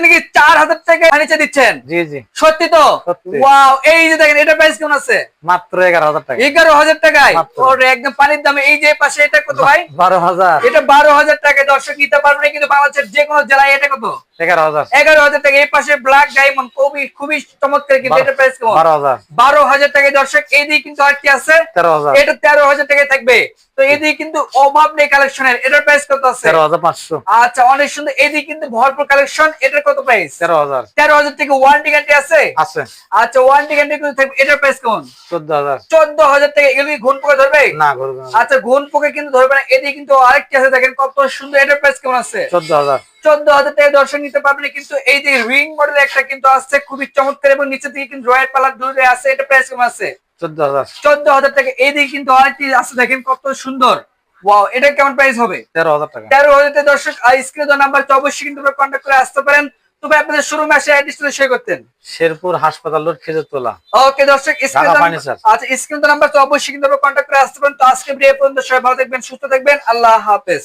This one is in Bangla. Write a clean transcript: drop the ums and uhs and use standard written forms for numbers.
নাকি 4000 টাকা নিচে দিচ্ছেন? জি জি সত্যি তো? ওয়াও, এই যে দেখেন এটা প্রাইস কেমন আছে? মাত্র 11,000 টাকা। 11,000 টাকায়? ওরে একদম পানির দামে। এই যে পাশে এটা কত ভাই? 12,000। এটা 12,000 টাকায় দর্শক নিতে পারবেন কিন্তু বাংলাদেশের যে কোনো জেলায়। এটা কত? 11,000। 11,000 টাকা। এই পাশে ব্ল্যাক ডায়মন্ড খুবই চমৎকার কিন্তু এটা প্রাইস কেমন? 12,000। 12,000 টাকায় দর্শক। এই দিকে কিন্তু আর কি আছে? 13,000। এটা 13,000 টাকায় থাকবে। তো এদিকে কিন্তু অভাব নেই কালেকশনের। এটার প্রাইস কত আছে? 13,500। আচ্ছা, অনেক সুন্দর। এদিকে কিন্তু ভরপুর কালেকশন। এটার কত প্রাইস? 13,000। 13,000 টাকা। ওয়ারেন্টি গ্যারান্টি আছে? আছে। আচ্ছা, ওয়ারেন্টি গ্যারান্টি কিন্তু থাকবে। এটার প্রাইস কেমন? 14,000। 14,000 টাকা। এগুলো কি ঘুণ পোকা ধরবে? না করবে না। আচ্ছা, ঘুণ পোকা কিন্তু ধরবে না। এদিকে কিন্তু আরেকটি আছে, দেখেন কত সুন্দর। এটার প্রাইস কেমন আছে? 14,000। 14,000 টাকা দর্শক নিতে পারবেন। কিন্তু এই যে রিং মডেল একটা কিন্তু আছে, খুবই চমৎকার এবং নিচে থেকে কিন্তু রয়্যাল পালার দূরে আছে। এটা প্রাইস কেমন আছে? 14,000। 14,000 টাকা। এইদিকে কিন্তু আরেকটি আছে, দেখেন কত সুন্দর। ওয়াও, এটা কেমন প্রাইস হবে? 13,000 টাকা। 13,000 টাকা দর্শক। আর স্ক্রিনে নাম্বার অবশ্যই কিন্তু কন্ট্যাক্ট করে আসতে পারেন। তবে আপনাদের শোরুমে এসে অ্যাড্রেসটা শেয়ার করতেন। শেরপুর হাসপাতাল রোড, খেজুরতলা। ওকে দর্শক, আচ্ছা স্ক্রিনে নাম্বার অবশ্যই কিন্তু কন্ট্যাক্ট করে আসতে পারেন। তো আজকে ভিডিও পর্যন্ত, সবাই ভালো থাকবেন, সুস্থ থাকবেন। আল্লাহ হাফেজ।